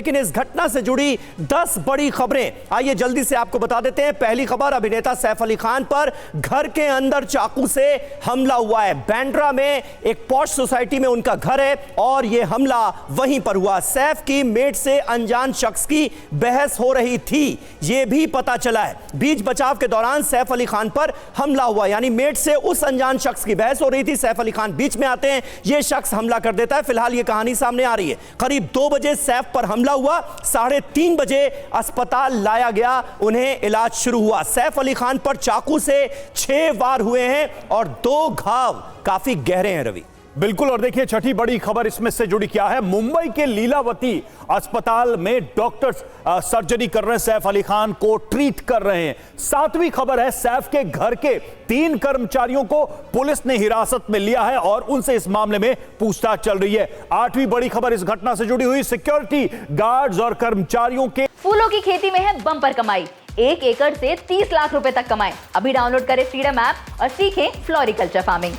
लेकिन इस घटना से जुड़ी 10 बड़ी खबरें आइए जल्दी से आपको बता देते हैं। पहली खबर, अभिनेता सैफ अली खान पर घर के अंदर चाकू से हमला हुआ है। बांद्रा में एक पॉश सोसाइटी में उनका घर है और यह हमला वहीं पर हुआ। सैफ की मेट से अनजान शख्स की बहस हो रही थी, यह भी पता चला है। बीच बचाव के दौरान सैफ अली खान पर हमला हुआ, यानी मेट से उस अनजान शख्स की बहस हो रही थी। सैफ अली खान बीच में आते हैं, यह शख्स हमला कर देता है। फिलहाल यह कहानी सामने आ रही है। करीब 2 बजे सैफ पर हमला हुआ, 3:30 बजे अस्पताल लाया गया, उन्हें इलाज शुरू हुआ। सैफ अली खान पर चाकू से 6 वार हुए हैं और 2 घाव काफी गहरे हैं। रवि, बिल्कुल। और देखिए छठी बड़ी खबर इसमें से जुड़ी क्या है। मुंबई के लीलावती अस्पताल में डॉक्टर्स सर्जरी कर रहे हैं, सैफ अली खान को ट्रीट कर रहे हैं। 7वीं खबर है, सैफ के घर के 3 कर्मचारियों को पुलिस ने हिरासत में लिया है और उनसे इस मामले में पूछताछ चल रही है। 8वीं बड़ी खबर इस घटना से जुड़ी हुई, सिक्योरिटी गार्ड्स और कर्मचारियों के फूलों की खेती में है बम्पर कमाई। 1 एकड़ से 30 लाख रुपए तक कमाएं। अभी डाउनलोड करें फ्रीडम ऐप और सीखें फ्लोरिकल्चर फार्मिंग।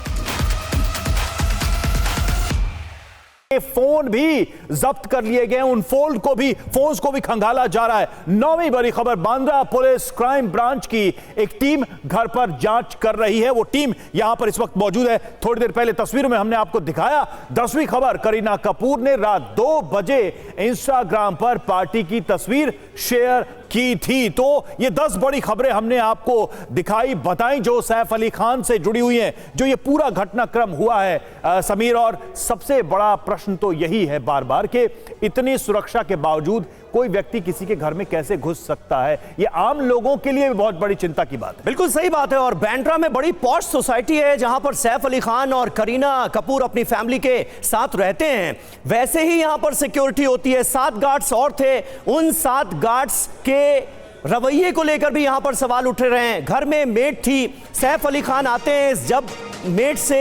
फोन भी जब्त कर लिए गए, उन फोन्स को भी खंगाला जा रहा है। 9वीं बड़ी खबर, बांद्रा पुलिस क्राइम ब्रांच की एक टीम घर पर जांच कर रही है। वो टीम यहां पर इस वक्त मौजूद है। थोड़ी देर पहले तस्वीरों में हमने आपको दिखाया। 10वीं खबर, करीना कपूर ने रात 2 बजे इंस्टाग्राम पर पार्टी की तस्वीर शेयर की थी। तो ये 10 बड़ी खबरें हमने आपको दिखाई, बताई, जो सैफ अली खान से जुड़ी हुई हैं, जो ये पूरा घटनाक्रम हुआ है समीर। और सबसे बड़ा प्रश्न तो यही है बार बार कि इतनी सुरक्षा के बावजूद कोई व्यक्ति किसी के घर में कैसे घुस सकता है। ये आम लोगों के लिए भी बहुत बड़ी चिंता की बात है। बिल्कुल सही बात है। और बांद्रा में बड़ी पॉश सोसाइटी है जहां पर सैफ अली खान और करीना कपूर अपनी फैमिली के साथ रहते हैं। वैसे ही यहां पर सिक्योरिटी होती है। 7 गार्ड्स और थे, उन 7 गार्ड्स के रवैये को लेकर भी यहां पर सवाल उठ रहे हैं। घर में मेट थी, सैफ अली खान आते हैं, जब मेट से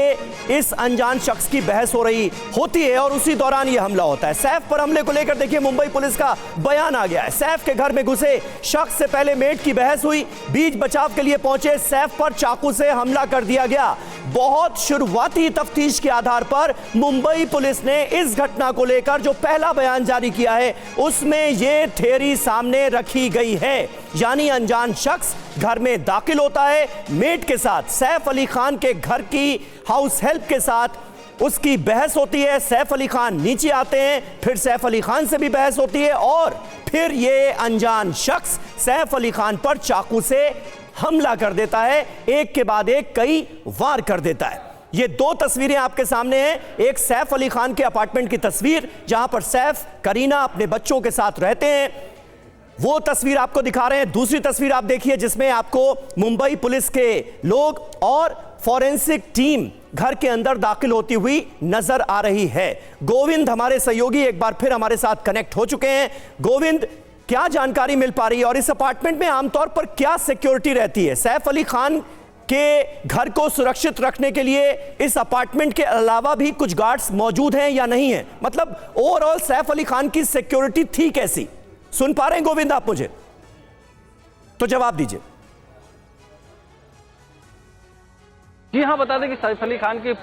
इस अनजान शख्स की बहस हो रही होती है और उसी दौरान यह हमला होता है। सैफ पर हमले को लेकर देखिए मुंबई पुलिस का बयान आ गया है। सैफ के घर में घुसे शख्स से पहले मेट की बहस हुई, बीच बचाव के लिए पहुंचे, सैफ पर चाकू से हमला कर दिया गया। बहुत शुरुआती तफ्तीश के आधार पर मुंबई पुलिस ने इस घटना को लेकर जो पहला बयान जारी किया है उसमें यह थ्योरी सामने रखी गई है, यानी अनजान शख्स घर में दाखिल होता है मेट के साथ। सैफ अली खान के घर की हाउस हेल्प के साथ उसकी बहस होती है। सैफ अली खान नीचे आते हैं, फिर सैफ अली खान से भी बहस होती है और फिर ये अनजान शख्स सैफ अली खान पर चाकू से हमला कर देता है। एक के बाद एक कई वार कर देता है। ये 2 तस्वीरें आपके सामने हैं। एक सैफ अली खान के अपार्टमेंट की तस्वीर जहां पर सैफ, करीना अपने बच्चों के साथ रहते हैं, वो तस्वीर आपको दिखा रहे हैं। दूसरी तस्वीर आप देखिए जिसमें आपको मुंबई पुलिस के लोग और फॉरेंसिक टीम घर के अंदर दाखिल होती हुई नजर आ रही है। गोविंद हमारे सहयोगी एक बार फिर हमारे साथ कनेक्ट हो चुके हैं। गोविंद, क्या जानकारी मिल पा रही है और इस अपार्टमेंट में आमतौर पर क्या सिक्योरिटी रहती है? सैफ अली खान के घर को सुरक्षित रखने के लिए इस अपार्टमेंट के अलावा भी कुछ गार्ड्स मौजूद हैं या नहीं है? मतलब ओवरऑल सैफ अली खान की सिक्योरिटी थी कैसी? सुन पा रहे हैं गोविंद आप मुझे? तो जवाब दीजिए। जी हाँ, बता दें कि सैफ अली खान की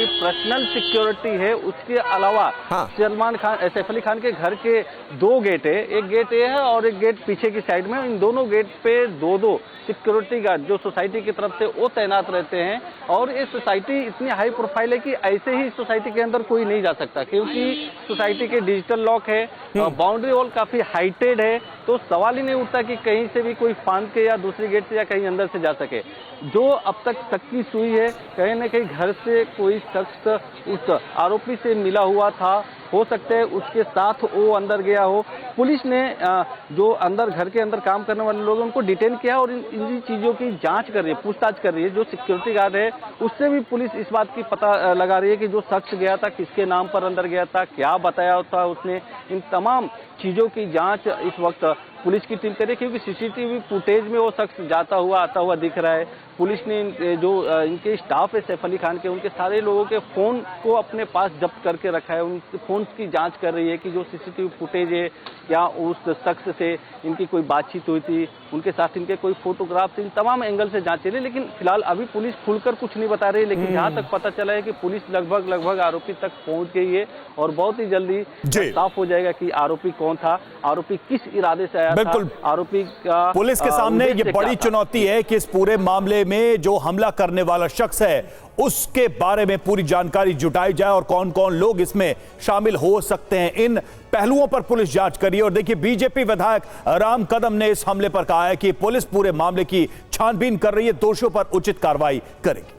पर्सनल सिक्योरिटी है। उसके अलावा सैफ अली खान के घर के 2 गेट है, एक गेट ये है और एक गेट पीछे की साइड में। इन दोनों गेट पे 2 सिक्योरिटी गार्ड जो सोसाइटी की तरफ से वो तैनात रहते हैं। और ये सोसाइटी इतनी हाई प्रोफाइल है कि ऐसे ही सोसाइटी के अंदर कोई नहीं जा सकता, क्योंकि सोसाइटी के डिजिटल लॉक है, बाउंड्री वॉल काफी हाइटेड है। तो सवाल ही नहीं उठता कि कहीं से भी कोई फांद के या दूसरी गेट से या कहीं अंदर से जा सके। जो अब तक की सुई है, कहीं ना कहीं घर से कोई शख्स उस आरोपी से मिला हुआ था, हो सकता है उसके साथ वो अंदर गया हो। पुलिस ने जो अंदर घर के अंदर काम करने वाले लोग हैं उनको डिटेन किया और इन चीज़ों की जांच कर रही है, पूछताछ कर रही है। जो सिक्योरिटी गार्ड है उससे भी पुलिस इस बात की पता लगा रही है कि जो शख्स गया था किसके नाम पर अंदर गया था, क्या बताया था उसने। इन तमाम चीज़ों की जांच इस वक्त पुलिस की टीम करे, क्योंकि सीसीटीवी फुटेज में वो शख्स जाता हुआ आता हुआ दिख रहा है। पुलिस ने इनके स्टाफ है सैफ अली खान के, उनके सारे लोगों के फोन को अपने पास जब्त करके रखा है। उनके फोन की जांच कर रही है कि जो सीसीटीवी फुटेज है क्या उस शख्स से इनकी कोई बातचीत हुई थी, उनके साथ इनके कोई फोटोग्राफ थे, इन तमाम एंगल से जांच चली। लेकिन फिलहाल अभी पुलिस खुलकर कुछ नहीं बता रही, लेकिन जहां तक पता चला है कि पुलिस लगभग आरोपी तक पहुंच गई है और बहुत ही जल्दी साफ हो जाएगा कि आरोपी कौन था, आरोपी किस इरादे से आया था, आरोपी का पुलिस के सामने ये बड़ी चुनौती है कि इस पूरे मामले में जो हमला करने वाला शख्स है उसके बारे में पूरी जानकारी जुटाई जाए और कौन कौन लोग इसमें शामिल हो सकते हैं। इन पहलुओं पर पुलिस जांच करी। और देखिए, बीजेपी विधायक राम कदम ने इस हमले पर कहा है कि पुलिस पूरे मामले की छानबीन कर रही है, दोषियों पर उचित कार्रवाई करेगी।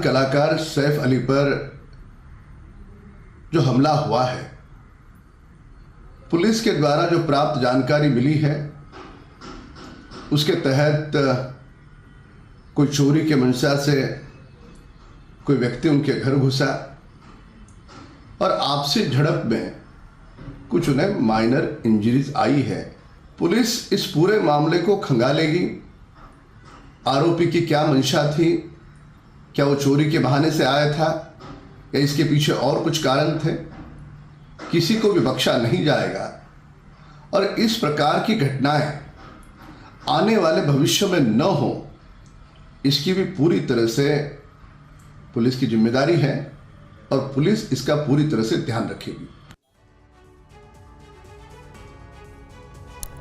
कलाकार सैफ अली पर जो हमला हुआ है, पुलिस के द्वारा जो प्राप्त जानकारी मिली है उसके तहत कोई चोरी के मंशा से कोई व्यक्ति उनके घर घुसा और आपसी झड़प में कुछ उन्हें माइनर इंजरीज आई है। पुलिस इस पूरे मामले को खंगालेगी। आरोपी की क्या मंशा थी, क्या वो चोरी के बहाने से आया था या इसके पीछे और कुछ कारण थे, किसी को भी बख्शा नहीं जाएगा। और इस प्रकार की घटनाएं आने वाले भविष्य में न हो, इसकी भी पूरी तरह से पुलिस की जिम्मेदारी है और पुलिस इसका पूरी तरह से ध्यान रखेगी।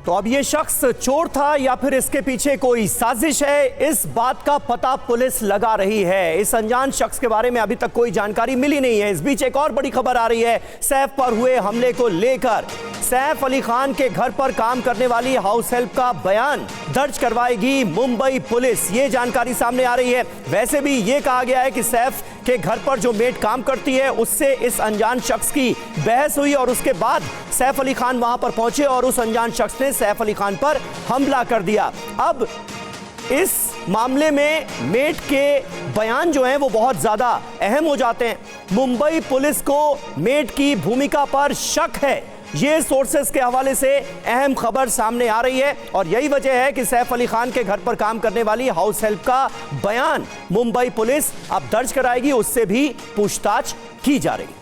तो अब ये शख्स चोर था या फिर इसके पीछे कोई साजिश है, इस बात का पता पुलिस लगा रही है। इस अनजान शख्स के बारे में अभी तक कोई जानकारी मिली नहीं है। इस बीच एक और बड़ी खबर आ रही है सैफ पर हुए हमले को लेकर। सैफ अली खान के घर पर काम करने वाली हाउस हेल्प का बयान दर्ज करवाएगी मुंबई पुलिस, ये जानकारी सामने आ रही है। वैसे भी ये कहा गया है कि सैफ के घर पर जो मेड काम करती है उससे इस अनजान शख्स की बहस हुई और उसके बाद सैफ अली खान वहां पर पहुंचे और उस अनजान शख्स ने सैफ अली खान पर हमला कर दिया। अब इस मामले में मेड के बयान जो हैं वो बहुत ज्यादा अहम हो जाते हैं। मुंबई पुलिस को मेड की भूमिका पर शक है, ये सोर्सेस के हवाले से अहम खबर सामने आ रही है और यही वजह है कि सैफ अली खान के घर पर काम करने वाली हाउस हेल्प का बयान मुंबई पुलिस अब दर्ज कराएगी, उससे भी पूछताछ की जा रही है।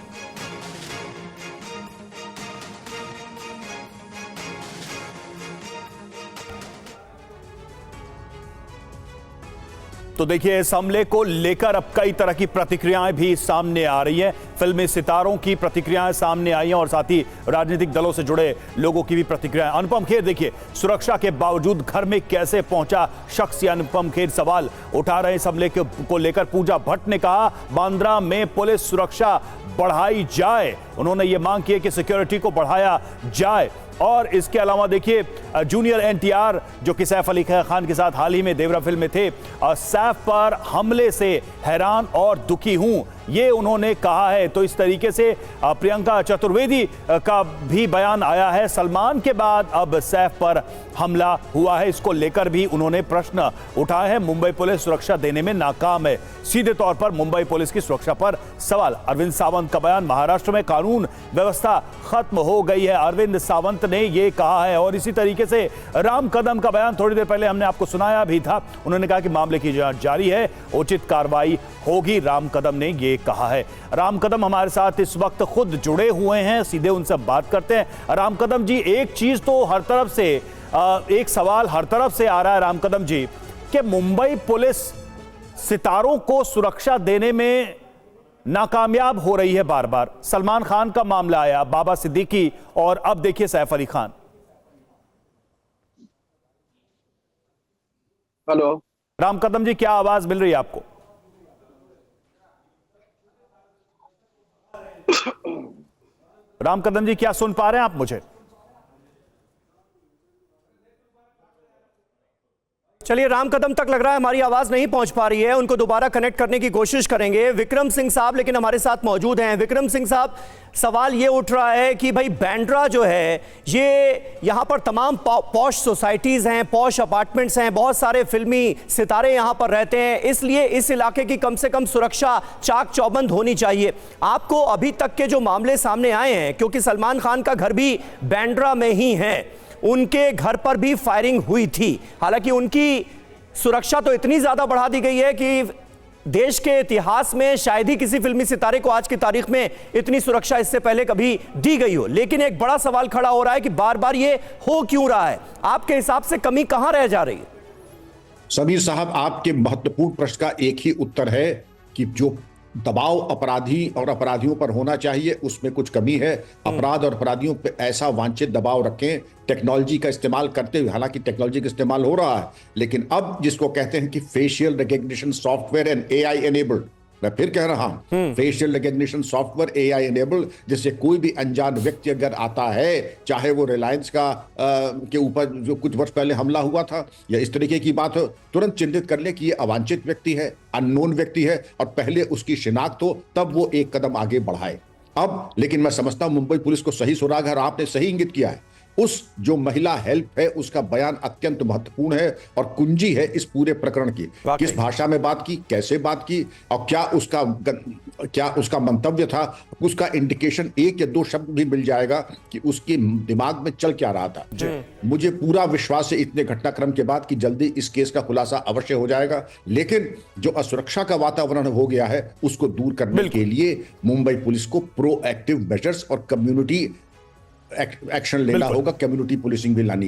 तो देखिए, इस हमले को लेकर अब कई तरह की प्रतिक्रियाएं भी सामने आ रही हैं। फिल्मी सितारों की प्रतिक्रियाएं सामने आई हैं और साथ ही राजनीतिक दलों से जुड़े लोगों की भी प्रतिक्रियाएं। अनुपम खेर देखिए, सुरक्षा के बावजूद घर में कैसे पहुंचा शख्स, अनुपम खेर सवाल उठा रहे। इस हमले को लेकर पूजा भट्ट ने कहा बांद्रा में पुलिस सुरक्षा बढ़ाई जाए। उन्होंने ये मांग की है कि सिक्योरिटी को बढ़ाया जाए। और इसके अलावा देखिए, जूनियर एनटीआर जो कि सैफ अली खान के साथ हाल ही में देवरा फिल्म में थे, सैफ पर हमले से हैरान और दुखी हूं, ये उन्होंने कहा है। तो इस तरीके से प्रियंका चतुर्वेदी का भी बयान आया है। सलमान के बाद अब सैफ पर हमला हुआ है, इसको लेकर भी उन्होंने प्रश्न उठाए हैं। मुंबई पुलिस सुरक्षा देने में नाकाम है, सीधे तौर पर मुंबई पुलिस की सुरक्षा पर सवाल। अरविंद सावंत का बयान, महाराष्ट्र में कानून व्यवस्था खत्म हो गई है, अरविंद सावंत ने ये कहा है। और इसी तरीके से राम कदम का बयान थोड़ी देर पहले हमने आपको सुनाया भी था। उन्होंने कहा कि मामले की जांच जारी है, उचित कार्रवाई होगी, राम कदम ने ये कहा है। राम कदम हमारे साथ इस वक्त खुद जुड़े हुए हैं, सीधे उनसे बात करते हैं। राम कदम जी, एक चीज तो हर तरफ से, एक सवाल हर तरफ से आ रहा है राम कदम जी, कि मुंबई पुलिस सितारों को सुरक्षा देने में नाकामयाब हो रही है बार बार। सलमान खान का मामला आया, बाबा सिद्दीकी, और अब देखिए सैफ अली खान। हेलो राम कदम जी, क्या आवाज मिल रही है आपको? राम कदम जी, क्या सुन पा रहे हैं आप मुझे? चलिए, राम कदम तक लग रहा है हमारी आवाज नहीं पहुंच पा रही है, उनको दोबारा कनेक्ट करने की कोशिश करेंगे। विक्रम सिंह साहब लेकिन हमारे साथ मौजूद हैं। विक्रम सिंह साहब, सवाल ये उठ रहा है कि भाई बांद्रा जो है, ये यहाँ पर तमाम पॉश सोसाइटीज हैं, पॉश अपार्टमेंट्स हैं, बहुत सारे फिल्मी सितारे यहाँ पर रहते हैं, इसलिए इस इलाके की कम से कम सुरक्षा चाक चौबंद होनी चाहिए। आपको अभी तक के जो मामले सामने आए हैं, क्योंकि सलमान खान का घर भी बांद्रा में ही है, उनके घर पर भी फायरिंग हुई थी, हालांकि उनकी सुरक्षा तो इतनी ज्यादा बढ़ा दी गई है कि देश के इतिहास में शायद ही किसी फिल्मी सितारे को आज की तारीख में इतनी सुरक्षा इससे पहले कभी दी गई हो। लेकिन एक बड़ा सवाल खड़ा हो रहा है कि बार बार ये हो क्यों रहा है? आपके हिसाब से कमी कहां रह जा रही है? समीर साहब, आपके महत्वपूर्ण प्रश्न का एक ही उत्तर है कि जो दबाव अपराधी और अपराधियों पर होना चाहिए उसमें कुछ कमी है। अपराध और अपराधियों पर ऐसा वांछित दबाव रखें टेक्नोलॉजी का इस्तेमाल करते हुए, हालांकि टेक्नोलॉजी का इस्तेमाल हो रहा है, लेकिन अब जिसको कहते हैं कि facial recognition software and AI enabled, मैं फिर कह रहा हूं, facial recognition software AI enabled, जिससे कोई भी अनजान व्यक्ति अगर आता है, चाहे वो रिलायंस का के ऊपर जो कुछ वर्ष पहले हमला हुआ था या इस तरीके की बात हो, तुरंत चिन्हित कर ले कि ये अवांछित व्यक्ति है, अननोन व्यक्ति है, और पहले उसकी शिनाख्त हो, तब वो एक कदम आगे बढ़ाए। अब लेकिन मैं समझता हूं मुंबई पुलिस को सही सुराग है, और आपने सही इंगित किया है, उस जो महिला हेल्प है उसका बयान अत्यंत महत्वपूर्ण है और कुंजी है इस पूरे प्रकरण की। किस भाषा में बात की, कैसे बात की, और क्या उसका मंतव्य था, उसका इंडिकेशन एक या दो शब्द भी मिल जाएगा कि उसके दिमाग में चल क्या रहा था। मुझे पूरा विश्वास है इतने घटनाक्रम के बाद कि जल्दी इस केस का खुलासा अवश्य हो जाएगा, लेकिन जो असुरक्षा का वातावरण हो गया है उसको दूर करने के लिए मुंबई पुलिस को प्रोएक्टिव मेजर्स और कम्युनिटी एक्शन लेना होगा, कम्युनिटी पुलिसिंग भी लानी होगी।